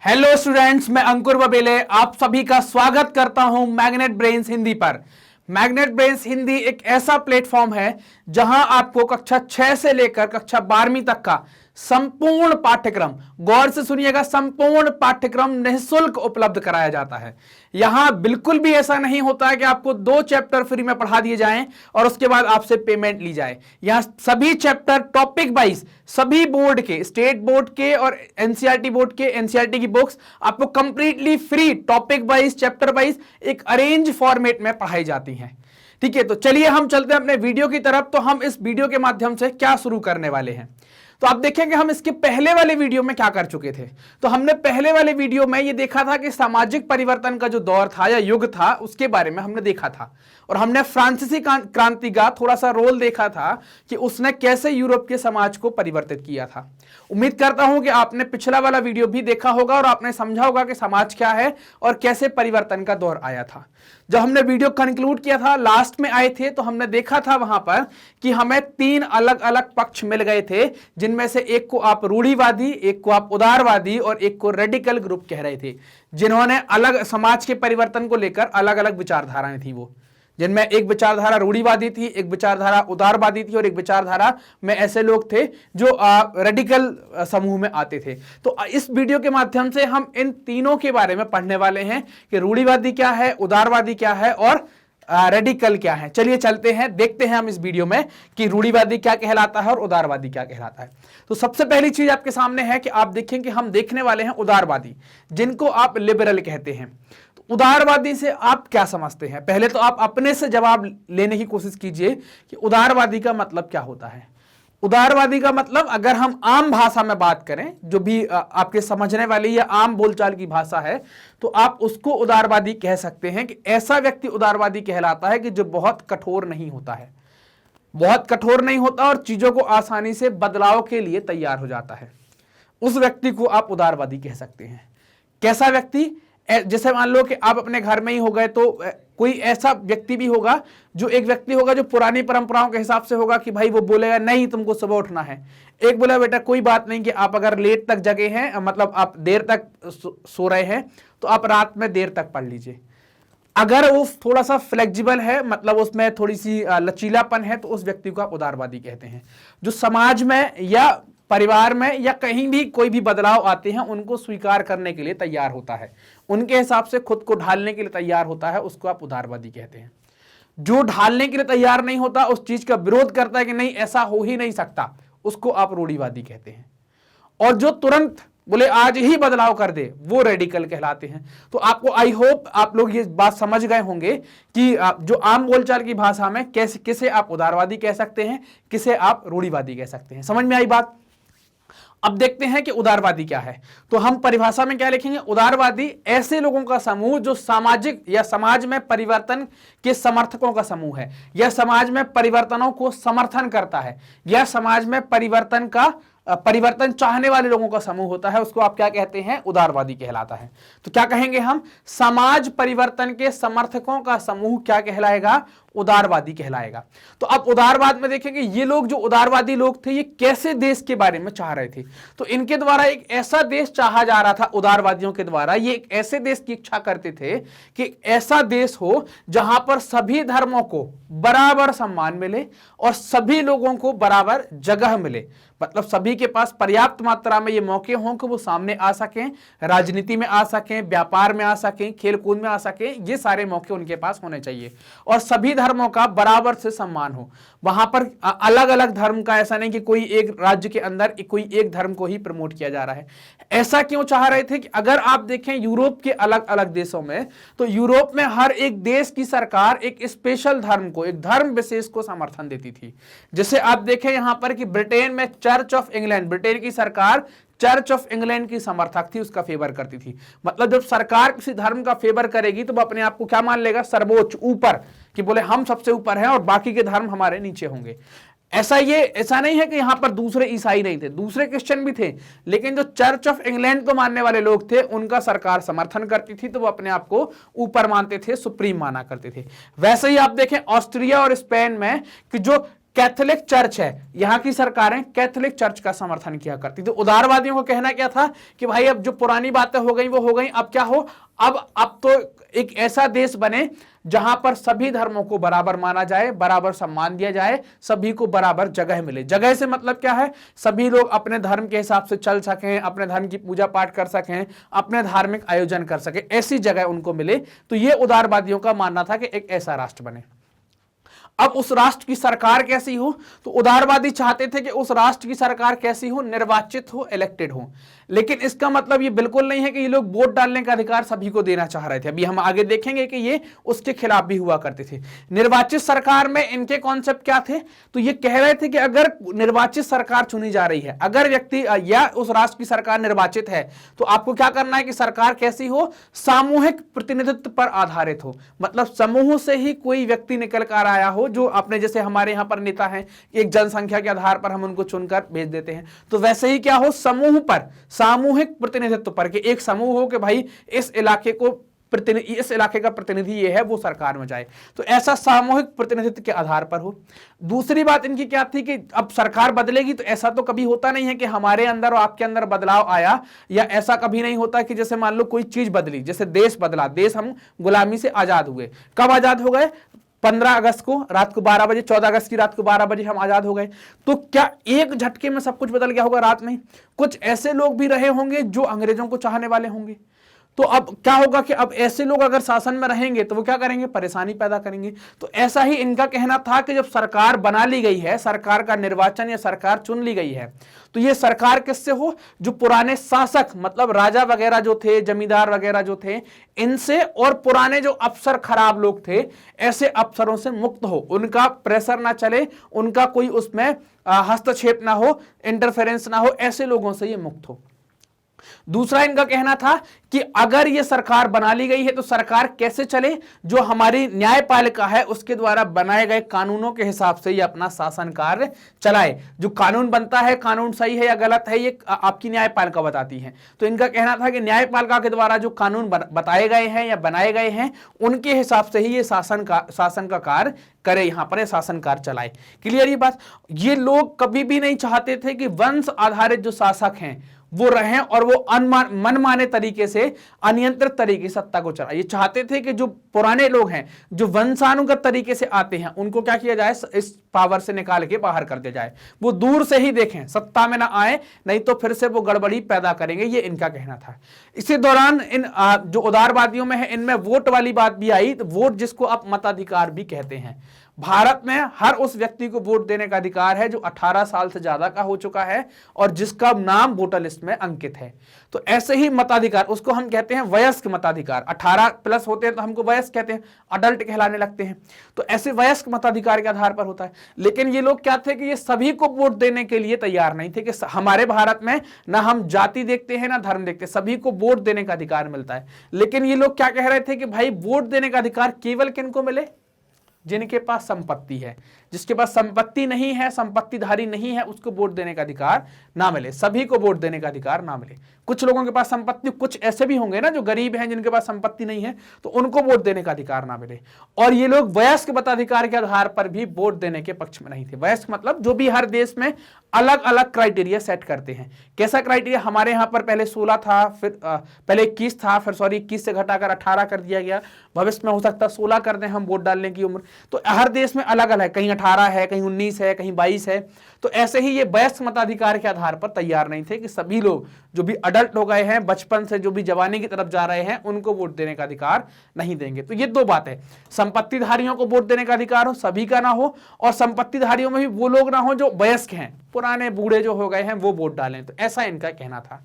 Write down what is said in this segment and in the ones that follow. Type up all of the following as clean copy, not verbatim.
Hello students, मैं अंकुर बबेले आप सभी का स्वागत करता हूं मैग्नेट ब्रेन्स हिंदी पर। मैग्नेट ब्रेन्स हिंदी एक ऐसा प्लेटफॉर्म है जहां आपको कक्षा 6 से लेकर कक्षा 12वीं तक का संपूर्ण पाठ्यक्रम, गौर से सुनिएगा, संपूर्ण पाठ्यक्रम निःशुल्क उपलब्ध कराया जाता है। यहां बिल्कुल भी ऐसा नहीं होता है कि आपको 2 चैप्टर फ्री में पढ़ा दिए जाएं और उसके बाद आपसे पेमेंट ली जाए। यहां सभी चैप्टर टॉपिक वाइज, सभी बोर्ड के, स्टेट बोर्ड के और एनसीईआरटी बोर्ड के, एनसीईआरटी की बुक्स आपको completely free, topic wise, chapter wise एक अरेंज फॉर्मेट में पढ़ाई जाती हैं। ठीक है, तो चलिए हम चलते हैं अपने वीडियो की तरफ। तो हम इस वीडियो के माध्यम से क्या शुरू करने वाले हैं, तो आप देखेंगे हम इसके पहले वाले वीडियो में क्या कर चुके थे। तो हमने पहले वाले वीडियो में ये देखा था कि सामाजिक परिवर्तन का जो दौर था या युग था उसके बारे में हमने देखा था, और हमने फ्रांसीसी क्रांति का थोड़ा सा रोल देखा था कि उसने कैसे यूरोप के समाज को परिवर्तित किया था। उम्मीद करता हूं कि आपने पिछला वाला वीडियो भी देखा होगा और आपने समझा होगा कि समाज क्या है और कैसे परिवर्तन का दौर आया था। जब हमने वीडियो कंक्लूड किया था, लास्ट में आए थे, तो हमने देखा था वहां पर कि हमें 3 अलग अलग पक्ष मिल गए थे, जिनमें से एक को आप रूढ़िवादी, एक को आप उदारवादी और एक को रेडिकल ग्रुप कह रहे थे, जिन्होंने अलग समाज के परिवर्तन को लेकर अलग अलग विचारधाराएं थी, वो जिनमें एक विचारधारा रूढ़िवादी थी, एक विचारधारा उदारवादी थी और एक विचारधारा में ऐसे लोग थे जो रेडिकल समूह में आते थे। तो इस वीडियो के माध्यम से हम इन तीनों के बारे में पढ़ने वाले हैं कि रूढ़िवादी क्या है, उदारवादी क्या है और रेडिकल क्या है। चलिए चलते हैं, देखते हैं हम इस वीडियो में कि रूढ़िवादी क्या कहलाता है और उदारवादी क्या कहलाता है। तो सबसे पहली चीज आपके सामने है कि आप देखें कि हम देखने वाले हैं उदारवादी, जिनको आप लिबरल कहते हैं। तो उदारवादी से आप क्या समझते हैं? पहले तो आप अपने से जवाब लेने की कोशिश कीजिए कि उदारवादी का मतलब क्या होता है। उदारवादी का मतलब, अगर हम आम भाषा में बात करें, जो भी आपके समझने वाली या आम बोलचाल की भाषा है, तो आप उसको उदारवादी कह सकते हैं कि ऐसा व्यक्ति उदारवादी कहलाता है कि जो बहुत कठोर नहीं होता है, बहुत कठोर नहीं होता और चीजों को आसानी से बदलाव के लिए तैयार हो जाता है। उस व्यक्ति को आप उदारवादी कह सकते हैं। कैसा व्यक्ति? जैसे मान लो कि आप अपने घर में ही हो गए, तो कोई ऐसा व्यक्ति भी होगा, जो एक व्यक्ति होगा जो पुरानी परंपराओं के हिसाब से होगा कि भाई वो बोलेगा नहीं तुमको सुबह उठना है। एक बोला बेटा कोई बात नहीं कि आप अगर लेट तक जगे हैं, मतलब आप देर तक सो रहे हैं, तो आप रात में देर तक पढ़ लीजिए। अगर वो थोड़ा सा फ्लेक्सिबल है, मतलब उसमें थोड़ी सी लचीलापन है, तो उस व्यक्ति को आप उदारवादी कहते हैं। जो समाज में या परिवार में या कहीं भी कोई भी बदलाव आते हैं उनको स्वीकार करने के लिए तैयार होता है, उनके हिसाब से खुद को ढालने के लिए तैयार होता है, उसको आप उदारवादी कहते हैं। जो ढालने के लिए तैयार नहीं होता, उस चीज का विरोध करता है कि नहीं ऐसा हो ही नहीं सकता, उसको आप रूढ़िवादी कहते हैं। और जो तुरंत बोले आज ही बदलाव कर दे, वो रेडिकल कहलाते हैं। तो आपको आई होप आप लोग ये बात समझ गए होंगे कि जो आम बोलचाल की भाषा में कैसे किसे आप उदारवादी कह सकते हैं, किसे आप रूढ़िवादी कह सकते हैं। समझ में आई बात? अब देखते हैं कि उदारवादी क्या है। तो हम परिभाषा में क्या लिखेंगे? उदारवादी ऐसे लोगों का समूह जो सामाजिक या समाज में परिवर्तन के समर्थकों का समूह है, या समाज में परिवर्तनों को समर्थन करता है, या समाज में परिवर्तन चाहने वाले लोगों का समूह होता है, उसको आप क्या कहते हैं? उदारवादी कहलाता है। तो क्या कहेंगे हम? समाज परिवर्तन के समर्थकों का समूह क्या कहलाएगा? उदारवादी कहलाएगा। तो अब उदारवाद में देखेंगे ये लोग, जो उदारवादी लोग थे, ये कैसे देश के बारे में चाह रहे थे। तो इनके द्वारा एक ऐसा देश चाहा जा रहा था, उदारवादियों के द्वारा ये एक ऐसे देश की इच्छा करते थे कि ऐसा देश हो जहां पर सभी धर्मों को बराबर सम्मान मिले और सभी लोगों को बराबर जगह मिले, मतलब सभी के पास पर्याप्त मात्रा में ये मौके हों कि वो सामने आ सकें, राजनीति में आ सकें, व्यापार में आ सकें, खेलकूद में आ सकें, ये सारे मौके उनके पास होने चाहिए और सभी धर्मों का बराबर से सम्मान हो। वहां पर अलग अलग धर्म का, ऐसा नहीं कि कोई एक राज्य के अंदर कोई एक धर्म को ही प्रमोट किया जा रहा है। ऐसा क्यों चाह रहे थे कि अगर आप देखें यूरोप के अलग अलग देशों में, तो यूरोप में हर एक देश की सरकार एक स्पेशल धर्म को, एक धर्म विशेष को समर्थन देती थी। जैसे आप देखें यहां पर कि ब्रिटेन में चर्च ऑफ इंग्लैंड, ब्रिटेन की सरकार चर्च ऑफ इंग्लैंड की समर्थक थी, उसका फेवर करती थी। मतलब जब सरकार किसी धर्म का फेवर करेगी तो वो अपने आप को क्या मान लेगा? सर्वोच्च, ऊपर, कि बोले हम सबसे ऊपर हैं और बाकी के धर्म हमारे नीचे होंगे। ऐसा नहीं है कि यहां पर दूसरे ईसाई नहीं थे, दूसरे क्रिश्चियन भी थे, लेकिन जो चर्च ऑफ इंग्लैंड को मानने वाले लोग थे उनका सरकार समर्थन करती थी, तो वो अपने आप को ऊपर मानते थे, सुप्रीम माना करते थे। वैसे ही आप देखें ऑस्ट्रिया और स्पेन में कि जो कैथोलिक चर्च है, यहां की सरकारें कैथोलिक चर्च का समर्थन किया करती। तो उदारवादियों को कहना क्या था कि भाई अब जो पुरानी बातें हो गई वो हो गई, अब क्या हो, अब तो एक ऐसा देश बने जहां पर सभी धर्मों को बराबर माना जाए, बराबर सम्मान दिया जाए, सभी को बराबर जगह मिले। जगह से मतलब क्या है, सभी लोग अपने धर्म के हिसाब से चल सकें, अपने धर्म की पूजा पाठ कर सकें, अपने धार्मिक आयोजन कर सकें, ऐसी जगह उनको मिले। तो ये उदारवादियों का मानना था कि एक ऐसा राष्ट्र बने। अब उस राष्ट्र की सरकार कैसी हो, तो उदारवादी चाहते थे कि उस राष्ट्र की सरकार कैसी हो, निर्वाचित हो, इलेक्टेड हो। लेकिन इसका मतलब ये बिल्कुल नहीं है कि ये लोग वोट डालने का अधिकार सभी को देना चाह रहे थे। अभी हम आगे देखेंगे कि ये उसके खिलाफ भी हुआ करते थे। निर्वाचित सरकार में इनके कॉन्सेप्ट क्या थे, तो ये कह रहे थे कि अगर निर्वाचित सरकार चुनी जा रही है, अगर व्यक्ति या उस राष्ट्र की सरकार निर्वाचित है, तो आपको क्या करना है कि सरकार कैसी हो, सामूहिक प्रतिनिधित्व पर आधारित हो। मतलब समूह से ही कोई व्यक्ति निकल कर आया हो, जो अपने जैसे हमारे यहां पर नेता हैं, एक जनसंख्या के आधार पर हम उनको चुनकर भेज देते हैं, तो वैसे ही क्या हो, समूह पर, सामूहिक प्रतिनिधित्व पर, कि एक समूह हो कि भाई इस इलाके का प्रतिनिधि ये है, वो सरकार में जाए। तो ऐसा सामूहिक प्रतिनिधित्व के आधार पर हो। दूसरी बात इनकी क्या थी कि अब सरकार बदलेगी, तो ऐसा तो कभी होता नहीं है कि हमारे अंदर और आपके अंदर बदलाव आया, या ऐसा कभी नहीं होता कि जैसे मान लो कोई चीज बदली, जैसे देश बदला, देश हम गुलामी से आजाद हुए। कब आजाद हो गए, 15 अगस्त को रात को 12 बजे, 14 अगस्त की रात को 12 बजे हम आजाद हो गए। तो क्या एक झटके में सब कुछ बदल गया होगा? रात में कुछ ऐसे लोग भी रहे होंगे जो अंग्रेजों को चाहने वाले होंगे। तो अब क्या होगा कि अब ऐसे लोग अगर शासन में रहेंगे तो वो क्या करेंगे, परेशानी पैदा करेंगे। तो ऐसा ही इनका कहना था कि जब सरकार बना ली गई है, सरकार का निर्वाचन या सरकार चुन ली गई है, तो ये सरकार किससे हो, जो पुराने शासक मतलब राजा वगैरह जो थे, जमींदार वगैरह जो थे, इनसे, और पुराने जो अफसर खराब लोग थे, ऐसे अफसरों से मुक्त हो, उनका प्रेशर ना चले, उनका कोई उसमें हस्तक्षेप ना हो, इंटरफेरेंस ना हो, ऐसे लोगों से ये मुक्त हो। दूसरा इनका कहना था कि अगर ये सरकार बना ली गई है तो सरकार कैसे चले, जो हमारी न्यायपालिका है उसके द्वारा बनाए गए कानूनों के हिसाब से ये अपना शासन कार्य चलाए। जो कानून बनता है, कानून सही है या गलत है, ये आपकी न्यायपालिका बताती है। तो इनका कहना था कि न्यायपालिका के द्वारा जो कानून बताए गए हैं या बनाए गए हैं, उनके हिसाब से ही ये शासन का कार्य करे, यहां पर शासन कार्य चलाए। क्लियर ये बात? ये लोग कभी भी नहीं चाहते थे कि वंश आधारित जो शासक हैं वो रहें और वो मनमाने तरीके से, अनियंत्रित तरीके से सत्ता को चलाए। ये चाहते थे कि जो पुराने लोग हैं, जो वंशानुगत तरीके से आते हैं, उनको क्या किया जाए, इस पावर से निकाल के बाहर कर दिया जाए। वो दूर से ही देखें, सत्ता में ना आए, नहीं तो फिर से वो गड़बड़ी पैदा करेंगे, ये इनका कहना था। इसी दौरान इन जो उदारवादियों में है, इनमें वोट वाली बात भी आई। तो वोट जिसको आप मताधिकार भी कहते हैं, भारत में हर उस व्यक्ति को वोट देने का अधिकार है जो 18 साल से ज्यादा का हो चुका है और जिसका नाम वोटर लिस्ट में अंकित है। तो ऐसे ही मताधिकार, उसको हम कहते हैं वयस्क मताधिकार। 18 प्लस होते हैं तो हमको वयस्क कहते हैं, अडल्ट कहलाने लगते हैं। तो ऐसे वयस्क मताधिकार के आधार पर होता है। लेकिन ये लोग क्या थे कि ये सभी को वोट देने के लिए तैयार नहीं थे, कि हमारे भारत में ना हम जाति देखते हैं ना धर्म देखते, सभी को वोट देने का अधिकार मिलता है। लेकिन ये लोग क्या कह रहे थे कि भाई वोट देने का अधिकार केवल किनको मिले, जिनके पास संपत्ति है। जिसके पास संपत्ति नहीं है, संपत्तिधारी नहीं है, उसको वोट देने का अधिकार ना मिले, सभी को वोट देने का अधिकार ना मिले। कुछ लोगों के पास संपत्ति, कुछ ऐसे भी होंगे ना जो गरीब हैं, जिनके पास संपत्ति नहीं है, तो उनको वोट देने का अधिकार ना मिले। और ये लोग वयस्क मताधिकार के आधार पर भी वोट देने के पक्ष में नहीं थे। वयस्क मतलब जो भी हर देश में अलग अलग क्राइटेरिया सेट करते हैं। कैसा क्राइटेरिया? हमारे यहाँ पर पहले 16 था, फिर पहले 21 था, फिर 21 से घटाकर 18 कर दिया गया। भविष्य में हो सकता 16 कर दें हम वोट डालने की उम्र। तो हर देश में अलग अलग, कहीं 18 है, कहीं 19 है, कहीं 22 है। तो ऐसे ही ये वयस्क मताधिकार के आधार पर तैयार नहीं थे कि सभी लोग जो भी अडल्ट हो गए हैं, बचपन से जो भी जवानी की तरफ जा रहे हैं, उनको वोट देने का अधिकार नहीं देंगे। तो ये दो बात है, संपत्तिधारियों को वोट देने का अधिकार हो, सभी का ना हो, और संपत्तिधारियों में भी वो लोग ना हो जो वयस्क हैं, पुराने बूढ़े जो हो गए हैं वो वोट डालें। तो ऐसा इनका कहना था।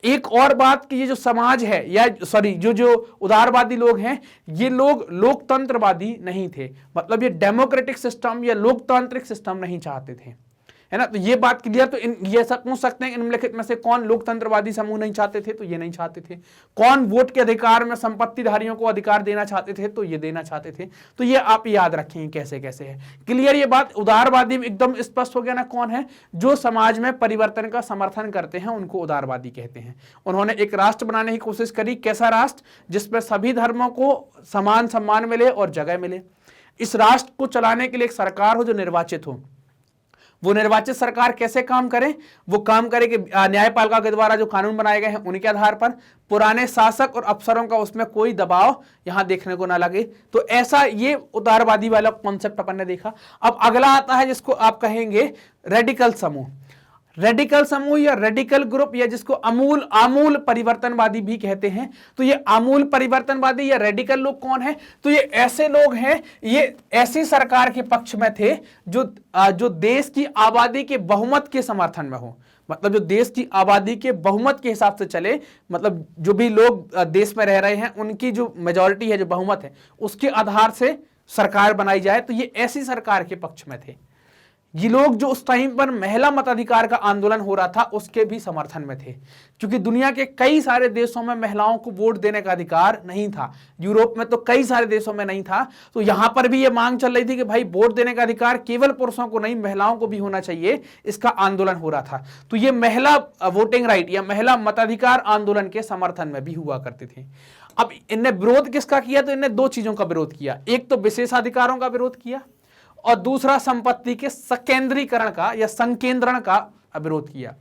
एक और बात कि ये जो समाज है, या सॉरी जो उदारवादी लोग हैं, ये लोग लोकतंत्रवादी नहीं थे। मतलब ये डेमोक्रेटिक सिस्टम या लोकतांत्रिक सिस्टम नहीं चाहते थे, है ना। तो ये बात क्लियर। तो ये सब पूछ सकते हैं निम्नलिखित में से कौन लोकतंत्रवादी समूह नहीं चाहते थे, तो ये नहीं चाहते थे। कौन वोट के अधिकार में संपत्तिधारियों को अधिकार देना चाहते थे, तो ये देना चाहते थे। तो ये आप याद रखेंगे कैसे कैसे है। क्लियर ये बात? उदारवादी एकदम स्पष्ट हो गया ना कौन है। जो समाज में परिवर्तन का समर्थन करते हैं उनको उदारवादी कहते हैं। उन्होंने एक राष्ट्र बनाने की कोशिश करी। कैसा राष्ट्र? जिसमें सभी धर्मों को समान सम्मान मिले और जगह मिले। इस राष्ट्र को चलाने के लिए एक सरकार हो जो निर्वाचित हो। वो निर्वाचित सरकार कैसे काम करे? वो काम करे कि न्यायपालिका के द्वारा जो कानून बनाए गए हैं उनके आधार पर पुराने शासक और अफसरों का उसमें कोई दबाव यहां देखने को ना लगे। तो ऐसा ये उदारवादी वाला कॉन्सेप्ट अपन ने देखा। अब अगला आता है जिसको आप कहेंगे रेडिकल समूह। रेडिकल समूह या रेडिकल ग्रुप या जिसको आमूल परिवर्तनवादी भी कहते हैं। तो ये आमूल परिवर्तनवादी या रेडिकल लोग कौन है? तो ये ऐसे लोग हैं, ये ऐसी सरकार के पक्ष में थे जो देश की आबादी के बहुमत के समर्थन में हो। मतलब जो देश की आबादी के बहुमत के हिसाब से चले, मतलब जो भी लोग देश में रह रहे हैं उनकी जो मेजॉरिटी है, जो बहुमत है, उसके आधार से सरकार बनाई जाए। तो ये ऐसी सरकार के पक्ष में थे। ये लोग जो उस टाइम पर महिला मताधिकार का आंदोलन हो रहा था उसके भी समर्थन में थे, क्योंकि दुनिया के कई सारे देशों में महिलाओं को वोट देने का अधिकार नहीं था। यूरोप में तो कई सारे देशों में नहीं था। तो यहां पर भी ये मांग चल रही थी कि भाई वोट देने का अधिकार केवल पुरुषों को नहीं, महिलाओं को भी होना चाहिए। इसका आंदोलन हो रहा था। तो ये महिला वोटिंग राइट या महिला मताधिकार आंदोलन के समर्थन में भी हुआ करते थे। अब इनने विरोध किसका किया? तो इनने दो चीजों का विरोध किया। एक तो विशेषाधिकारों का विरोध किया और दूसरा संपत्ति के संकेंद्रीकरण का या संकेंद्रण का विरोध किया।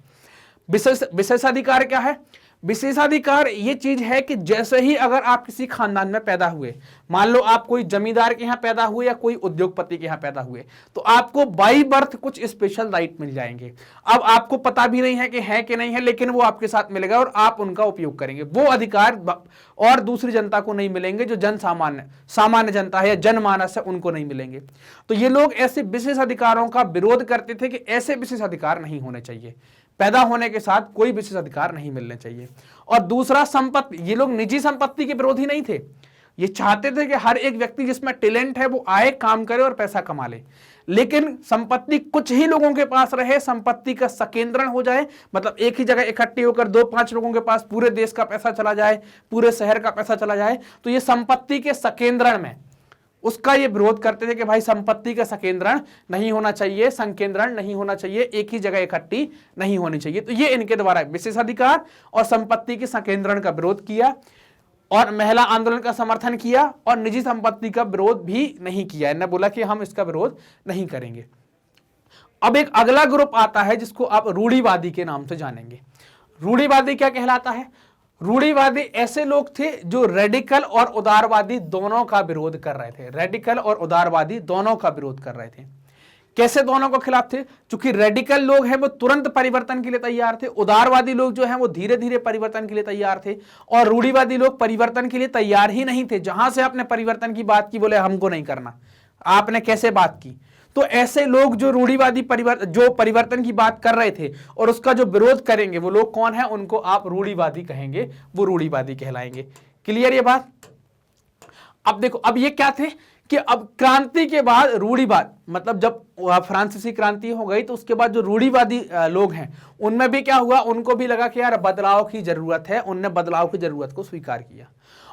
विशेषाधिकार क्या है? विशेषाधिकार ये चीज है कि जैसे ही अगर आप किसी खानदान में पैदा हुए, मान लो आप कोई जमींदार के यहां पैदा हुए या कोई उद्योगपति के यहां पैदा हुए, तो आपको बाई बर्थ कुछ स्पेशल राइट मिल जाएंगे। अब आपको पता भी नहीं है कि नहीं है, लेकिन वो आपके साथ मिलेगा और आप उनका उपयोग करेंगे। वो अधिकार और दूसरी जनता को नहीं मिलेंगे, जो सामान्य जनता है या जनमानस है, उनको नहीं मिलेंगे। तो ये लोग ऐसे विशेष अधिकारों का विरोध करते थे कि ऐसे विशेष अधिकार नहीं होने चाहिए, पैदा होने के साथ कोई विशेष अधिकार नहीं मिलने चाहिए। और दूसरा संपत्ति, ये लोग निजी संपत्ति के विरोधी नहीं थे। ये चाहते थे कि हर एक व्यक्ति जिसमें टैलेंट है वो आए, काम करे और पैसा कमा ले, लेकिन संपत्ति कुछ ही लोगों के पास रहे, संपत्ति का संकेंद्रण हो जाए। मतलब एक ही जगह इकट्ठी होकर 2-5 लोगों के पास पूरे देश का पैसा चला जाए, पूरे शहर का पैसा चला जाए। तो ये संपत्ति के संकेंद्रण में उसका ये विरोध करते थे कि भाई संपत्ति का संकेंद्रण नहीं होना चाहिए, संकेंद्रण नहीं होना चाहिए, एक ही जगह इकट्ठी नहीं होनी चाहिए। तो ये इनके द्वारा विशेषाधिकार और संपत्ति के संकेंद्रण का विरोध किया और महिला आंदोलन का समर्थन किया और निजी संपत्ति का विरोध भी नहीं किया। इन्होंने बोला कि हम इसका विरोध नहीं करेंगे। अब एक अगला ग्रुप आता है जिसको आप रूढ़िवादी के नाम से जानेंगे। रूढ़िवादी क्या कहलाता है? रूढ़िवादी ऐसे लोग थे जो रेडिकल और उदारवादी दोनों का विरोध कर रहे थे। रेडिकल और उदारवादी दोनों का विरोध कर रहे थे। कैसे दोनों के खिलाफ थे? क्योंकि रेडिकल लोग हैं वो तुरंत परिवर्तन के लिए तैयार थे, उदारवादी लोग जो हैं वो धीरे धीरे परिवर्तन के लिए तैयार थे, और रूढ़िवादी लोग परिवर्तन के लिए तैयार ही नहीं थे। जहां से आपने परिवर्तन की बात की, बोले हमको नहीं करना। आपने कैसे बात की? तो ऐसे लोग जो रूढ़िवादी परिवर्तन की बात कर रहे थे और उसका जो विरोध करेंगे, वो लोग कौन है? उनको आप रूढ़िवादी कहेंगे, वो रूढ़िवादी कहलाएंगे। क्लियर ये बात? अब देखो, अब ये क्या थे कि अब क्रांति के बाद रूढ़िवाद, मतलब जब फ्रांसीसी क्रांति हो गई तो उसके बाद जो रूढ़िवादी लोग हैं उनमें भी क्या हुआ, उनको भी लगा कि यार बदलाव की जरूरत है। उनने बदलाव की जरूरत को स्वीकार किया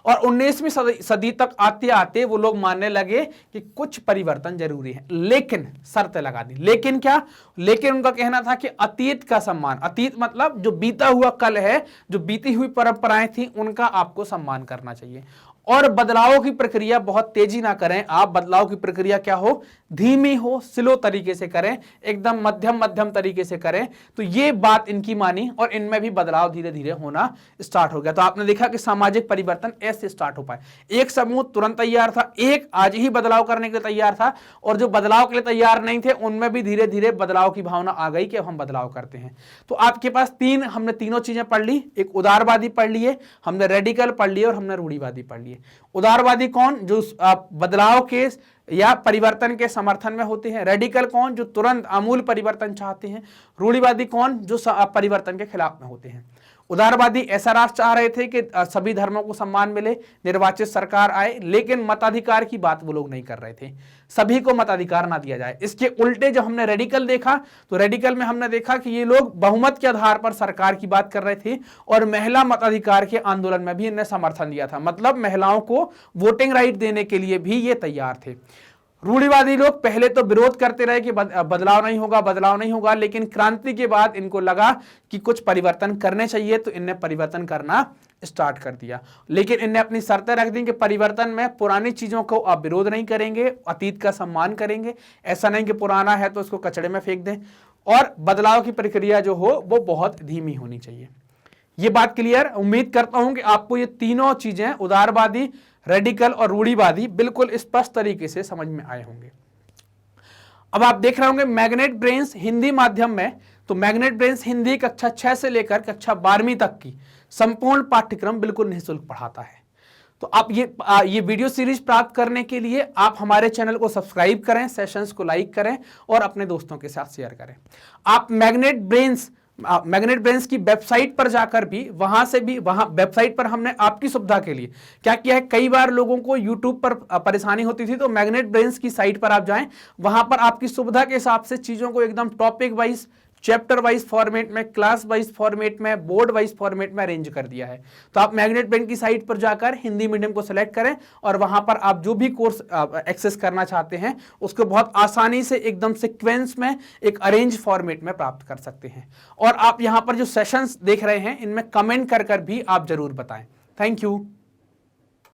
और 19वीं सदी तक आते आते वो लोग मानने लगे कि कुछ परिवर्तन जरूरी है, लेकिन शर्त लगा दी। लेकिन क्या? लेकिन उनका कहना था कि अतीत का सम्मान, अतीत मतलब जो बीता हुआ कल है, जो बीती हुई परंपराएं थी, उनका आपको सम्मान करना चाहिए। और बदलाव की प्रक्रिया बहुत तेजी ना करें आप। बदलाव की प्रक्रिया क्या हो? धीमी हो, स्लो तरीके से करें, एकदम मध्यम तरीके से करें। तो ये बात इनकी मानी और इनमें भी बदलाव धीरे धीरे होना स्टार्ट हो गया। तो आपने देखा कि सामाजिक परिवर्तन ऐसे स्टार्ट हो पाए। एक समूह तुरंत तैयार था, एक आज ही बदलाव करने के लिए तैयार था, और जो बदलाव के लिए तैयार नहीं थे उनमें भी धीरे धीरे बदलाव की भावना आ गई कि अब हम बदलाव करते हैं। तो आपके पास हमने तीनों चीजें पढ़ ली। एक उदारवादी पढ़ लिए, हमने रेडिकल पढ़ लिए और हमने रूढ़िवादी पढ़ लिए। उदारवादी कौन? जो बदलाव के या परिवर्तन के समर्थन में होते हैं। रेडिकल कौन? जो तुरंत आमूल परिवर्तन चाहते हैं। रूढ़िवादी कौन? जो परिवर्तन के खिलाफ में होते हैं। उदारवादी ऐसा राष्ट्र चाह रहे थे कि सभी धर्मों को सम्मान मिले, निर्वाचित सरकार आए, लेकिन मताधिकार की बात वो लोग नहीं कर रहे थे, सभी को मताधिकार ना दिया जाए। इसके उल्टे जब हमने रेडिकल देखा तो रेडिकल में हमने देखा कि ये लोग बहुमत के आधार पर सरकार की बात कर रहे थे और महिला मताधिकार के आंदोलन में भी इन्हें समर्थन दिया था। मतलब महिलाओं को वोटिंग राइट देने के लिए भी ये तैयार थे। रूढ़िवादी लोग पहले तो विरोध करते रहे कि बदलाव नहीं होगा, बदलाव नहीं होगा, लेकिन क्रांति के बाद इनको लगा कि कुछ परिवर्तन करने चाहिए, तो इनने परिवर्तन करना स्टार्ट कर दिया। लेकिन इनने अपनी शर्तें रख दी कि परिवर्तन में पुरानी चीजों को आप विरोध नहीं करेंगे, अतीत का सम्मान करेंगे। ऐसा नहीं कि पुराना है तो उसको कचड़े में फेंक दें, और बदलाव की प्रक्रिया जो हो वो बहुत धीमी होनी चाहिए। ये बात क्लियर? उम्मीद करता हूं कि आपको ये तीनों चीजें, उदारवादी, रेडिकल और रूढ़िवादी, बिल्कुल स्पष्ट तरीके से समझ में आए होंगे। अब आप देख रहे होंगे मैग्नेट ब्रेन्स हिंदी माध्यम में, तो मैग्नेट ब्रेन्स हिंदी कक्षा 6 से लेकर कक्षा 12वीं तक की संपूर्ण पाठ्यक्रम बिल्कुल निःशुल्क पढ़ाता है। तो आप ये वीडियो सीरीज प्राप्त करने के लिए आप हमारे चैनल को सब्सक्राइब करें, सेशंस को लाइक करें और अपने दोस्तों के साथ शेयर करें। आप मैग्नेट ब्रेन्स की वेबसाइट पर जाकर भी, वहां वेबसाइट पर हमने आपकी सुविधा के लिए क्या किया है, कई बार लोगों को यूट्यूब पर परेशानी होती थी, तो मैग्नेट ब्रेन्स की साइट पर आप जाएं, वहां पर आपकी सुविधा के हिसाब से चीजों को एकदम topic wise, chapter wise format में, क्लास वाइज फॉर्मेट में, बोर्ड वाइज फॉर्मेट में अरेंज कर दिया है। तो आप मैग्नेट ब्रेन की साइट पर जाकर हिंदी मीडियम को सिलेक्ट करें और वहां पर आप जो भी कोर्स एक्सेस करना चाहते हैं उसको बहुत आसानी से एकदम सीक्वेंस में एक अरेंज फॉर्मेट में प्राप्त कर सकते हैं। और आप यहां पर जो सेशंस देख रहे हैं इनमें कमेंट कर भी आप जरूर बताएं। Thank you.